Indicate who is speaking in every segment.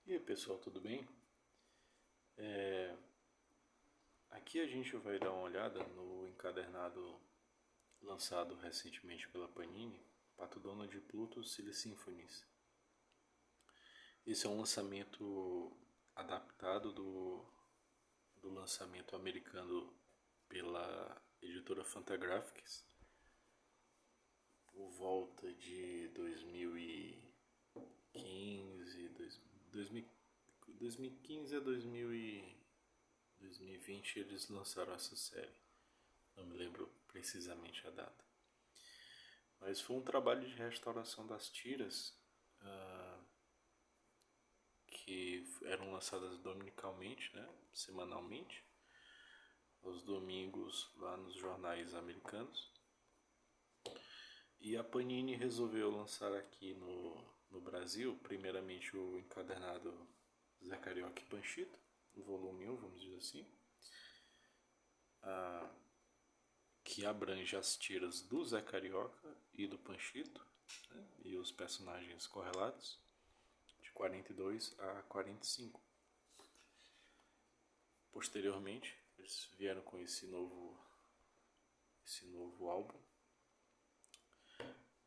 Speaker 1: E aí pessoal, tudo bem? Aqui a gente vai dar uma olhada no encadernado lançado recentemente pela Panini, Pato Donald e Pluto Silly Symphonies. Esse é um lançamento adaptado do lançamento americano pela editora Fantagraphics por volta de 2015, 2015 a 2020 eles lançaram essa série. Não me lembro precisamente a data. Mas foi um trabalho de restauração das tiras que eram lançadas dominicalmente, né, semanalmente, aos domingos lá nos jornais americanos. E a Panini resolveu lançar aqui no Brasil, primeiramente o encadernado Zé Carioca e Panchito, o volume 1, vamos dizer assim, que abrange as tiras do Zé Carioca e do Panchito, né, e os personagens correlatos, de 42 a 45. Posteriormente, eles vieram com esse novo álbum,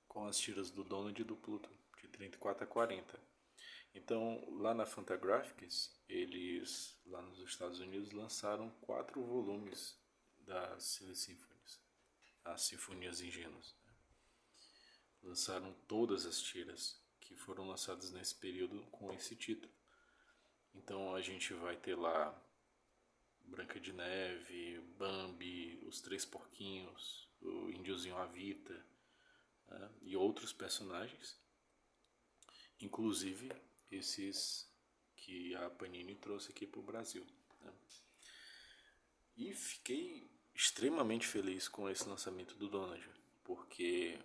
Speaker 1: com as tiras do Donald e do Pluto, de 34 a 40. Então, lá na Fantagraphics, eles, lá nos Estados Unidos, lançaram 4 volumes das Silly Symphonies, as Sinfonias Ingênuas. Lançaram todas as tiras que foram lançadas nesse período com esse título. Então a gente vai ter lá Branca de Neve, Bambi, Os Três Porquinhos, o Índiozinho Avita, né, e outros personagens, inclusive esses que a Panini trouxe aqui para o Brasil, né. E fiquei extremamente feliz com esse lançamento do Donald, porque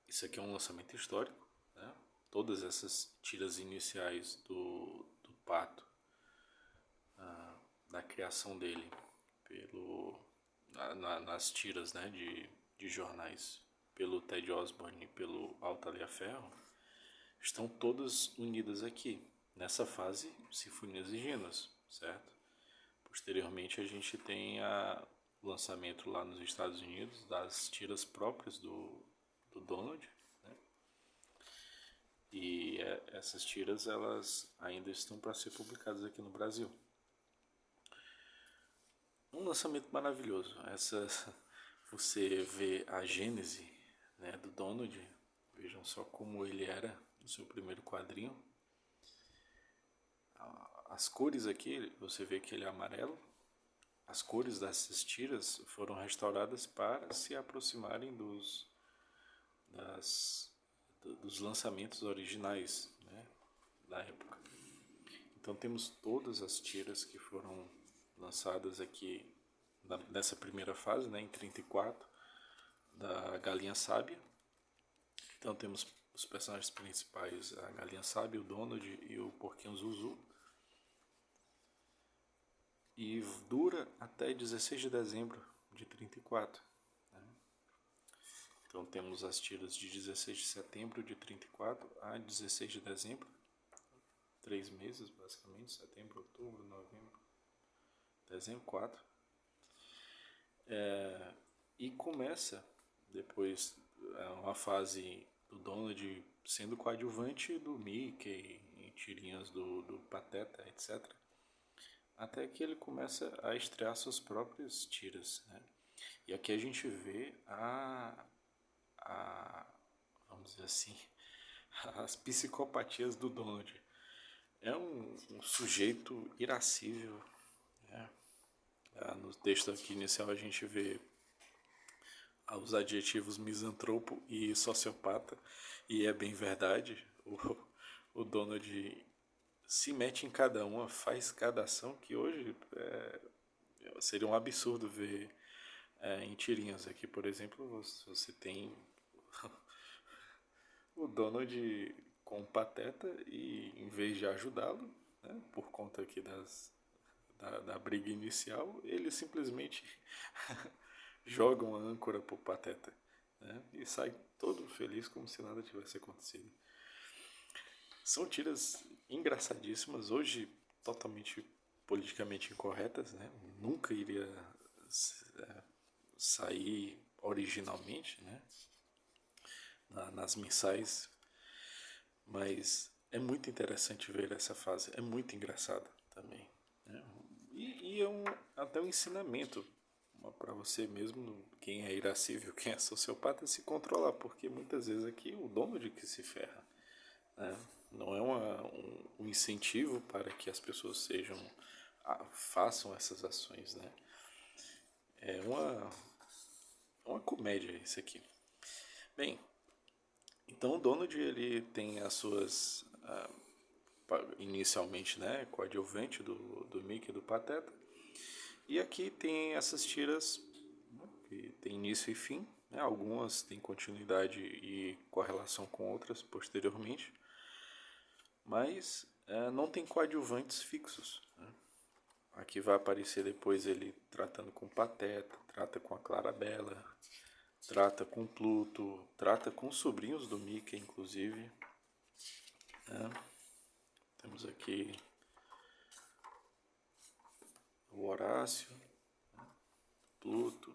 Speaker 1: isso aqui é um lançamento histórico, né? Todas essas tiras iniciais do Pato, da criação dele nas tiras, né, de jornais pelo Ted Osborne e pelo Altaliaferro, estão todas unidas aqui, nessa fase Sinfonias Ingênuas, certo? Posteriormente a gente tem o lançamento lá nos Estados Unidos das tiras próprias do Donald, né? E essas tiras elas ainda estão para ser publicadas aqui no Brasil. Um lançamento maravilhoso. Você vê a gênese, né, do Donald. Vejam só como ele era no seu primeiro quadrinho. As cores aqui, você vê que ele é amarelo. As cores dessas tiras foram restauradas para se aproximarem dos lançamentos originais, né, da época. Então temos todas as tiras que foram lançadas aqui nessa primeira fase, né, em 34, da Galinha Sábia. Então temos os personagens principais, a Galinha Sábia, o Donald e o Porquinho Zuzu. E dura até 16 de dezembro de 34. Né? Então temos as tiras de 16 de setembro de 34 a 16 de dezembro. 3 meses basicamente, setembro, outubro, novembro, dezembro, 4. E começa depois uma fase do Donald sendo coadjuvante do Mickey, em tirinhas do Pateta, etc. Até que ele começa a estrear suas próprias tiras, né? E aqui a gente vê vamos dizer assim, as psicopatias do Donald. É um sujeito irascível, né? No texto aqui inicial a gente vê os adjetivos misantropo e sociopata, e é bem verdade. O Donald se mete em cada uma, faz cada ação que hoje seria um absurdo ver em tirinhas. Aqui, por exemplo, você tem o Donald com o Pateta e, em vez de ajudá-lo, né, por conta aqui da briga inicial, ele simplesmente joga uma âncora pro Pateta, né, e sai todo feliz como se nada tivesse acontecido. São tiras engraçadíssimas, hoje totalmente politicamente incorretas, né? Nunca iria sair originalmente, né? Nas mensais, mas é muito interessante ver essa fase, é muito engraçada também, né? E é até um ensinamento para você mesmo, quem é irascível, quem é sociopata, se controlar, porque muitas vezes aqui o dono de que se ferra, né? Não é um incentivo para que as pessoas façam essas ações, né? É uma comédia isso aqui. Bem, então o Donald ele tem as suas inicialmente, né, coadjuvante do Mickey e do Pateta. E aqui tem essas tiras que tem início e fim, né? Algumas têm continuidade e correlação com outras posteriormente, mas não tem coadjuvantes fixos, né? Aqui vai aparecer depois ele tratando com Pateta, trata com a Clarabella, trata com Pluto, trata com os sobrinhos do Mickey, inclusive. Temos aqui o Horácio, Pluto.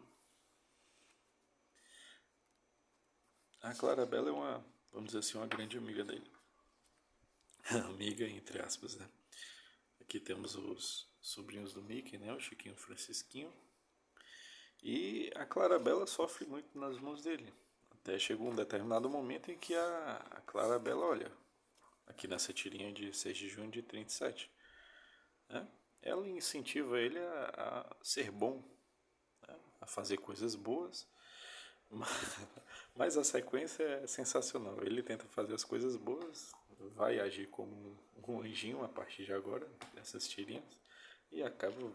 Speaker 1: A Clarabella é vamos dizer assim, uma grande amiga dele. Amiga, entre aspas, né? Aqui temos os sobrinhos do Mickey, né? O Chiquinho e o Francisquinho. E a Clarabella sofre muito nas mãos dele. Até chegou um determinado momento em que a Clarabella, olha, aqui nessa tirinha de 6 de junho de 37, né? Ela incentiva ele a ser bom, né? A fazer coisas boas. Mas a sequência é sensacional. Ele tenta fazer as coisas boas, vai agir como um anjinho a partir de agora, nessas tirinhas, e acaba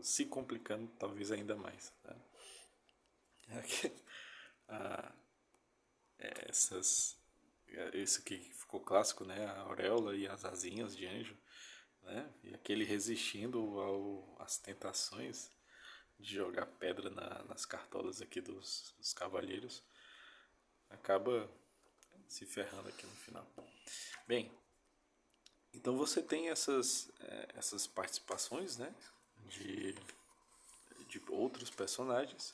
Speaker 1: se complicando talvez ainda mais. Né? Aqui, ah, isso que ficou clássico, né? A auréola e as asinhas de anjo, né? E aquele resistindo às tentações de jogar pedra nas cartolas aqui dos cavalheiros, acaba se ferrando aqui no final. Bem, então você tem essas participações, né, de outros personagens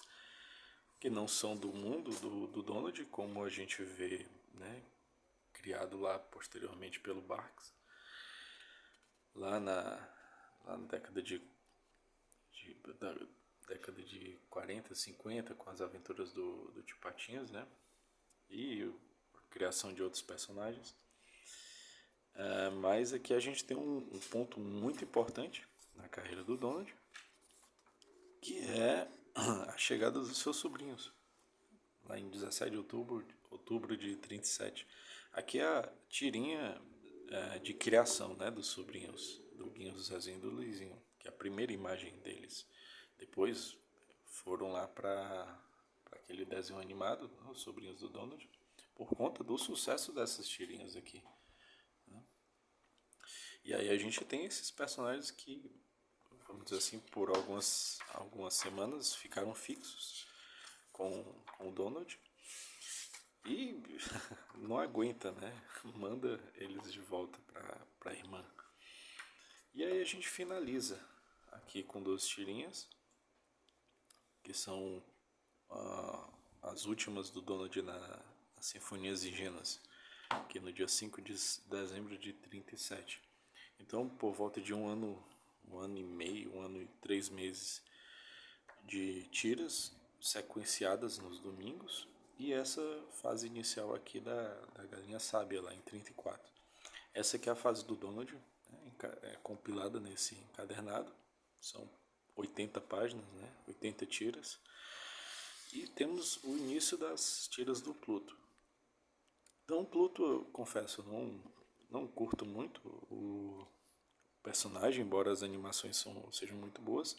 Speaker 1: que não são do mundo do Donald, como a gente vê, né, criado lá posteriormente pelo Barks, lá na da década de 40, 50, com as aventuras do Tio Patinhas, né, e a criação de outros personagens. Mas aqui a gente tem um ponto muito importante na carreira do Donald, que é a chegada dos seus sobrinhos, lá em 17 de outubro de 37. Aqui é a tirinha de criação, né, dos sobrinhos, do Guinho, do Zezinho e do Luizinho, que é a primeira imagem deles. Depois foram lá para aquele desenho animado, né, os sobrinhos do Donald, por conta do sucesso dessas tirinhas aqui. E aí a gente tem esses personagens que, vamos dizer assim, por algumas semanas ficaram fixos com o Donald e não aguenta, né? Manda eles de volta para a irmã. E aí a gente finaliza aqui com 2 tirinhas, que são as últimas do Donald nas Sinfonias Ingênuas, que é no dia 5 de dezembro de 37. Então, por volta de um ano e meio, 1 ano e 3 meses de tiras sequenciadas nos domingos, e essa fase inicial aqui da Galinha Sábia, lá em 34. Essa aqui é a fase do Donald, né, compilada nesse encadernado, são 80 páginas, né, 80 tiras, e temos o início das tiras do Pluto. Então, Pluto, eu confesso, não curto muito o personagem, embora as animações sejam muito boas.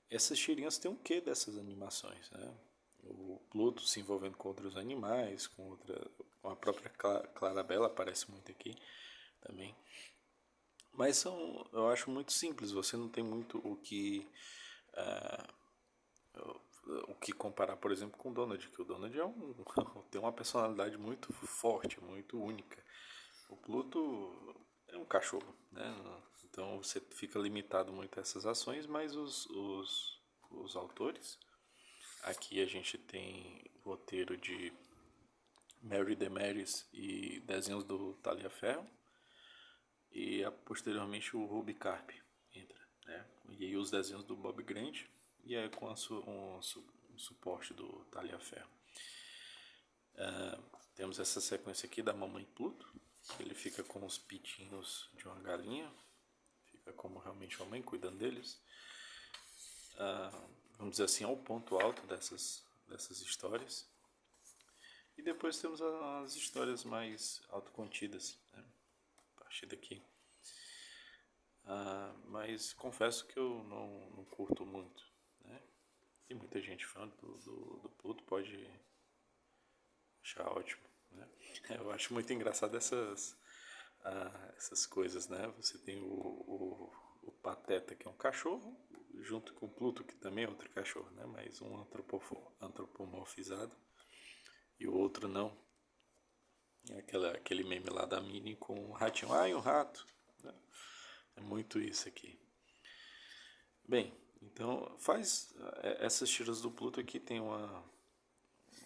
Speaker 1: Essas tirinhas têm um quê dessas animações, né? O Pluto se envolvendo com outros animais, com a própria Clarabella aparece muito aqui também. Mas eu acho muito simples, você não tem muito o que comparar, por exemplo, com o Donald, que o Donald tem uma personalidade muito forte, muito única. O Pluto é um cachorro, né? Então você fica limitado muito a essas ações, mas os autores, aqui a gente tem roteiro de Mary DeMaris e desenhos do Taliaferro, e posteriormente o Ruby Carp entra, né? E aí os desenhos do Bob Grant, e é com um suporte do Taliaferro. Temos essa sequência aqui da Mamãe Pluto, que ele fica com os pitinhos de uma galinha, fica como realmente uma mãe cuidando deles. Vamos dizer assim, é o ponto alto dessas histórias. E depois temos as histórias mais autocontidas, né? A partir daqui. Mas confesso que eu não curto muito, né? Tem muita gente fã do Pluto, pode achar ótimo, né? Eu acho muito engraçado essas coisas, né? Você tem o Pateta, que é um cachorro, junto com o Pluto, que também é outro cachorro, né? Mas um antropomorfizado e o outro não. Aquele meme lá da Minnie com o ratinho. E um rato, né? É muito isso aqui. Bem, então essas tiras do Pluto aqui tem uma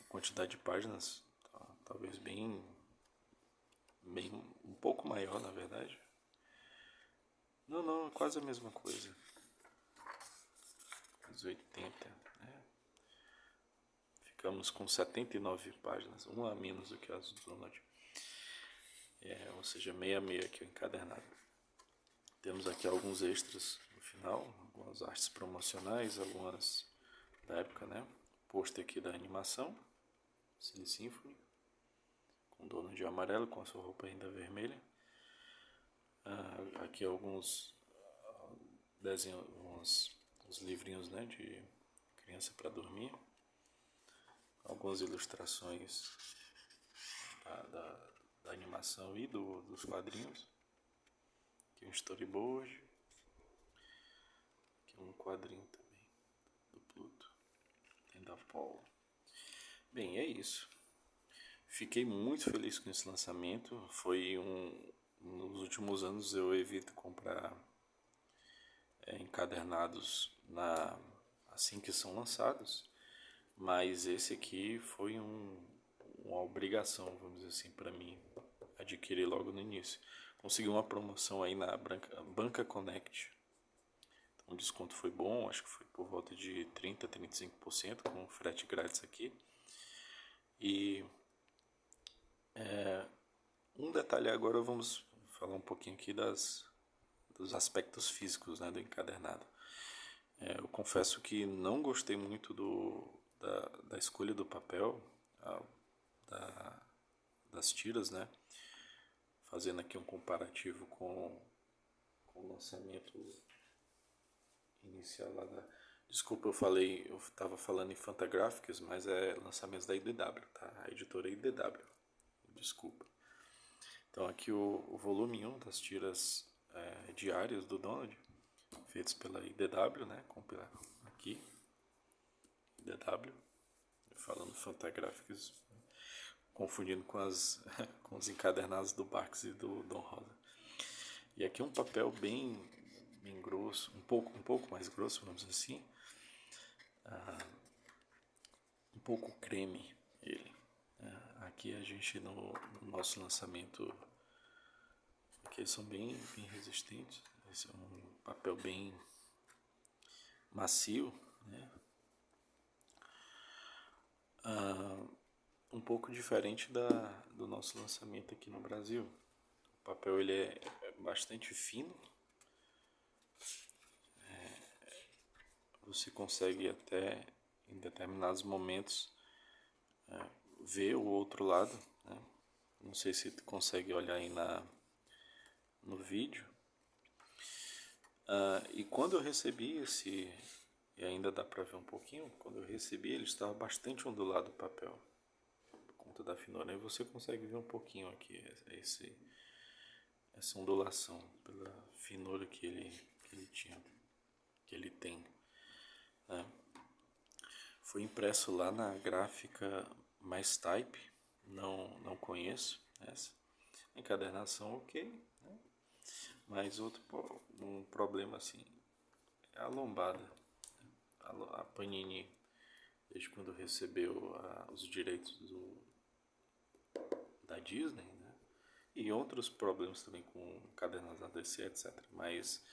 Speaker 1: quantidade de páginas, talvez bem um pouco maior, na verdade. Não, é quase a mesma coisa. Os 80, né? Ficamos com 79 páginas, uma a menos do que as do Donald. Ou seja, meia aqui o encadernado. Temos aqui alguns extras no final, algumas artes promocionais, algumas da época, né? Pôster aqui da animação, Silly Symphony, com Donald amarelo, com a sua roupa ainda vermelha. Aqui alguns desenhos, uns livrinhos, né, de criança para dormir. Algumas ilustrações da animação e dos quadrinhos. Aqui um storyboard. Aqui um quadrinho também do Pluto. Tem da Paul. Bem, é isso. Fiquei muito feliz com esse lançamento. Nos últimos anos eu evito comprar encadernados assim que são lançados, mas esse aqui foi uma obrigação, vamos dizer assim, para mim adquirir logo no início. Consegui uma promoção aí na Banca Connect, então o desconto foi bom, acho que foi por volta de 30-35% com frete grátis aqui. E um detalhe agora, vamos falar um pouquinho aqui dos aspectos físicos, né, do encadernado. Eu confesso que não gostei muito da escolha do papel, das tiras, né? Fazendo aqui um comparativo com o lançamento inicial lá da... Desculpa, eu estava falando em Fantagraphics, mas é lançamentos da IDW, tá? A editora IDW, desculpa. Então aqui o volume 1 das tiras diárias do Donald, feitos pela IDW, né? Aqui, IDW, falando Fantagraphics, confundindo com os encadernados do Bax e do Don Rosa. E aqui um papel bem grosso, um pouco mais grosso, vamos dizer assim, um pouco creme ele. Aqui a gente no nosso lançamento, aqui eles são bem resistentes. Esse é um papel bem macio, né? Um pouco diferente do nosso lançamento aqui no Brasil. O papel ele é bastante fino. Você consegue até em determinados momentos ver o outro lado, né? Não sei se tu consegue olhar aí no vídeo. E quando eu recebi e ainda dá para ver um pouquinho, quando eu recebi ele estava bastante ondulado o papel, por conta da finura. E você consegue ver um pouquinho aqui essa ondulação pela finura que ele tem. Foi impresso lá na gráfica Mais Type, não conheço essa. encadernação ok, né? Mas um problema assim é a lombada. A Panini, desde quando recebeu os direitos da Disney, né? E outros problemas também com encadernados da DC, etc. Mas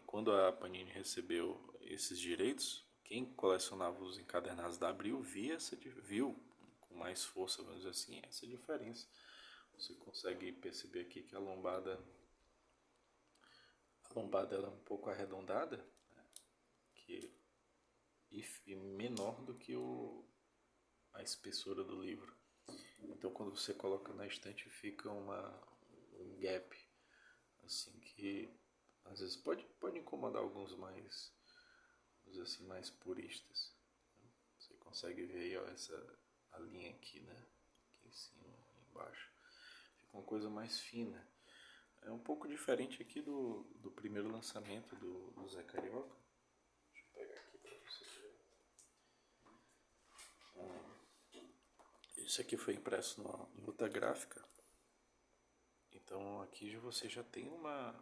Speaker 1: quando a Panini recebeu esses direitos, quem colecionava os encadernados da Abril viu com mais força, vamos dizer assim, essa diferença. Você consegue perceber aqui que a lombada ela é um pouco arredondada, né? que, e menor do que a espessura do livro. Então quando você coloca na estante fica um gap assim que às vezes pode incomodar alguns mais, vamos dizer assim, mais puristas. Você consegue ver aí, ó, a linha aqui, né? Aqui em cima e embaixo. Fica uma coisa mais fina. É um pouco diferente aqui do primeiro lançamento do Zé Carioca. Deixa eu pegar aqui para vocês verem. Isso aqui foi impresso em outra gráfica. Então aqui você já tem uma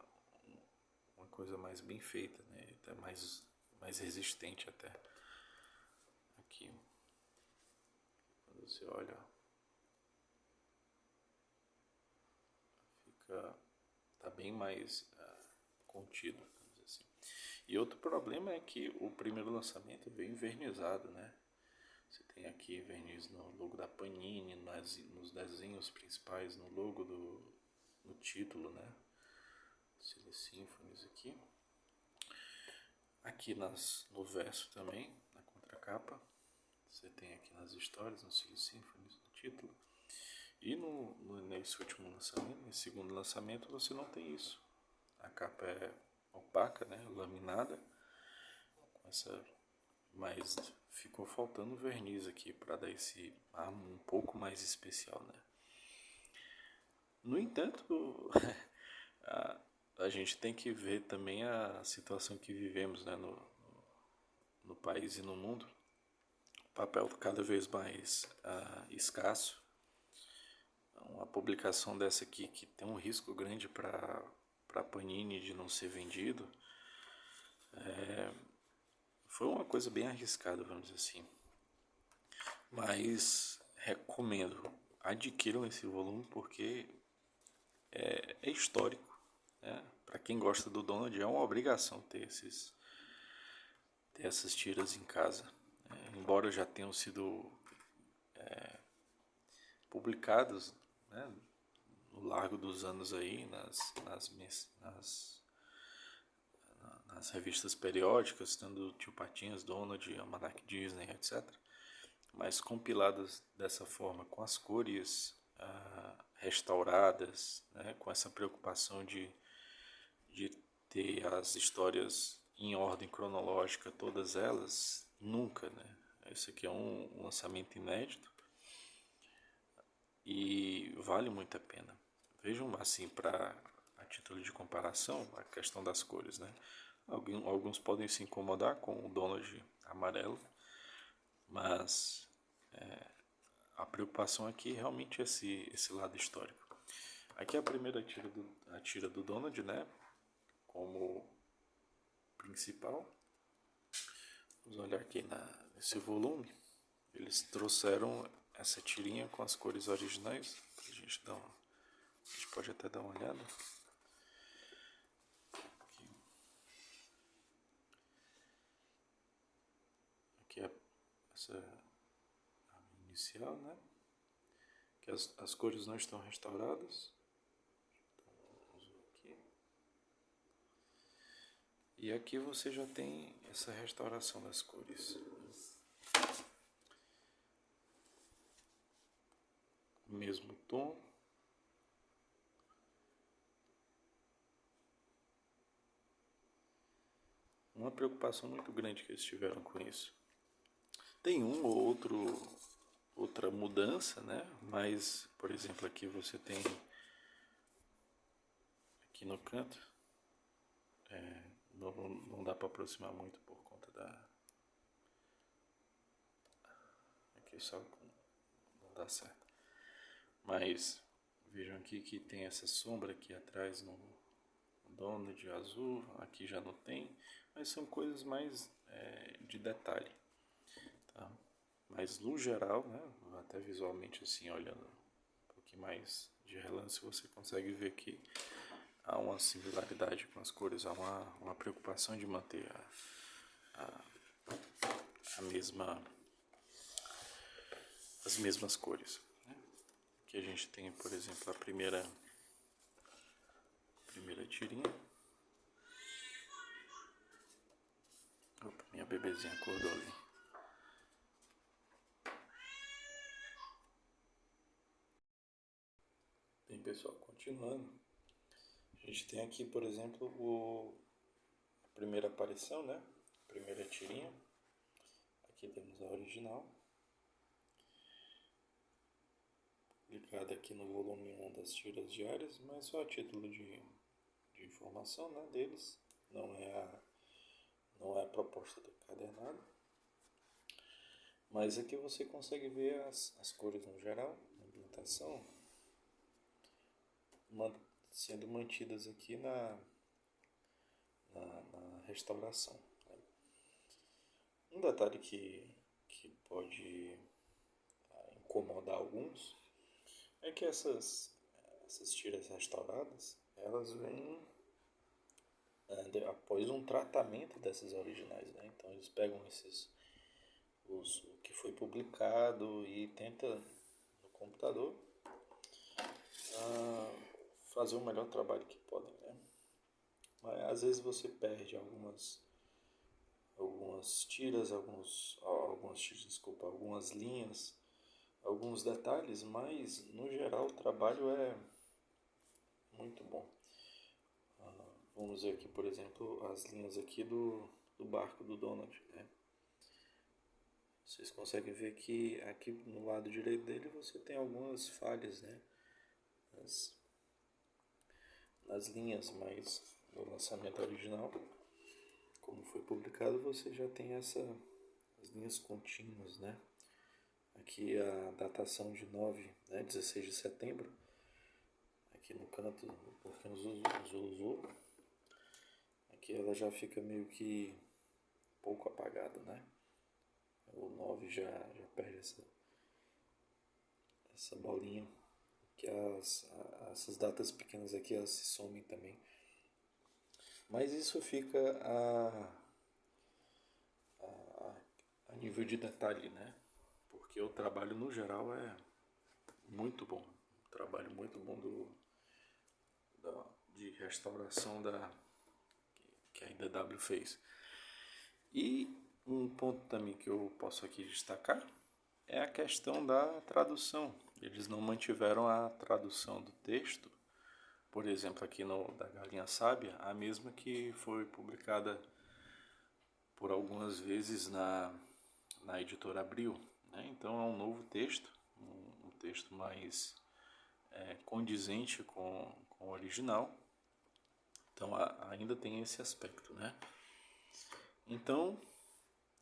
Speaker 1: coisa mais bem feita, né? Até mais resistente até. Aqui, quando você olha, tá bem mais contido, vamos dizer assim. E outro problema é que o primeiro lançamento veio envernizado, né? Você tem aqui verniz no logo da Panini, nos desenhos principais, no logo no título, né? Silly Symphonies aqui. Aqui no verso também, na contracapa. Você tem aqui nas histórias, no Silly Symphonies, no título. E nesse último lançamento, nesse segundo lançamento, você não tem isso. A capa é opaca, né? Laminada. Mas ficou faltando verniz aqui para dar esse ar um pouco mais especial, né? No entanto, a gente tem que ver também a situação que vivemos, né, no país e no mundo. O papel cada vez mais escasso. Uma publicação dessa aqui que tem um risco grande para a Panini de não ser vendido, foi uma coisa bem arriscada, vamos dizer assim. Mas recomendo, adquiram esse volume porque é histórico, né? Para quem gosta do Donald é uma obrigação ter essas tiras em casa, né? Embora já tenham sido publicados, né, no largo dos anos aí nas revistas periódicas, tendo Tio Patinhas, Donald, Almanac Disney, etc. Mas compiladas dessa forma, com as cores restauradas, né, com essa preocupação de ter as histórias em ordem cronológica, todas elas, nunca, né? Esse aqui é um lançamento inédito e vale muito a pena. Vejam assim, a título de comparação, a questão das cores, né? Alguns podem se incomodar com o Donald amarelo, mas a preocupação aqui realmente é esse lado histórico. Aqui é a primeira tira do Donald, né? Como principal. Vamos olhar aqui nesse volume. Eles trouxeram essa tirinha com as cores originais. A gente pode até dar uma olhada. Aqui é essa inicial, né? Que as cores não estão restauradas. E aqui você já tem essa restauração das cores. Mesmo tom. Uma preocupação muito grande que eles tiveram com isso. Tem outra mudança, né? Mas, por exemplo, aqui você tem aqui no canto, não dá para aproximar muito por conta aqui só não dá certo. Mas vejam aqui que tem essa sombra aqui atrás no Donald azul, aqui já não tem, mas são coisas mais de detalhe, tá? Mas no geral, né, até visualmente assim, olhando um pouquinho mais de relance, você consegue ver que há uma similaridade com as cores, há uma preocupação de manter as mesmas cores, né? Aqui a gente tem, por exemplo, a primeira tirinha. Opa, minha bebezinha acordou ali. Bem, pessoal, continuando, a gente tem aqui, por exemplo, a primeira aparição, né? A primeira tirinha. Aqui temos a original, publicada aqui no volume 1 das tiras diárias, mas só a título de informação, né, deles, não é a proposta do encadernado. Mas aqui você consegue ver as cores no geral, na ambientação, sendo mantidas aqui na restauração. Um detalhe que pode incomodar alguns é que essas tiras restauradas, elas vêm após um tratamento dessas originais, né? Então eles pegam o que foi publicado e tenta no computador fazer o melhor trabalho que podem, né? Mas às vezes você perde algumas tiras, algumas linhas, alguns detalhes, mas no geral o trabalho é muito bom. Vamos ver aqui, por exemplo, as linhas aqui do barco do Donald, né? Vocês conseguem ver que aqui no lado direito dele você tem algumas falhas, né? Nas linhas, mas no lançamento original, como foi publicado, você já tem as linhas contínuas, né? Aqui a datação de 16 de setembro, aqui no canto, porque nos Zulu, aqui ela já fica meio que pouco apagada, né? O 9 já perde essa bolinha, que essas datas pequenas aqui elas se somem também. Mas isso fica a nível de detalhe, né? Porque o trabalho no geral é muito bom. Um trabalho muito bom de restauração que a IDW fez. E um ponto também que eu posso aqui destacar é a questão da tradução. Eles não mantiveram a tradução do texto, por exemplo, aqui da Galinha Sábia, a mesma que foi publicada por algumas vezes na editora Abril, né? Então é um novo texto, um texto mais condizente com o original. Então ainda tem esse aspecto, né? Então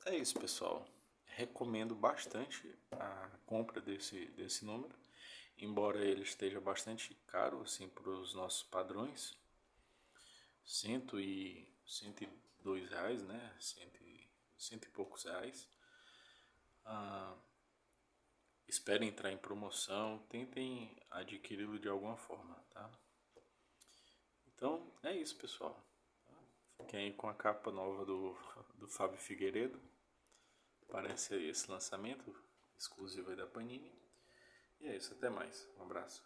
Speaker 1: é isso, pessoal. Recomendo bastante a compra desse número, embora ele esteja bastante caro assim para os nossos padrões, cento e R$102, né? Cento e poucos reais. Esperem entrar em promoção, tentem adquiri-lo de alguma forma, tá? Então é isso, pessoal. Fiquem aí com a capa nova do Fábio Figueiredo. Parece esse lançamento exclusivo aí da Panini. E é isso, até mais. Um abraço.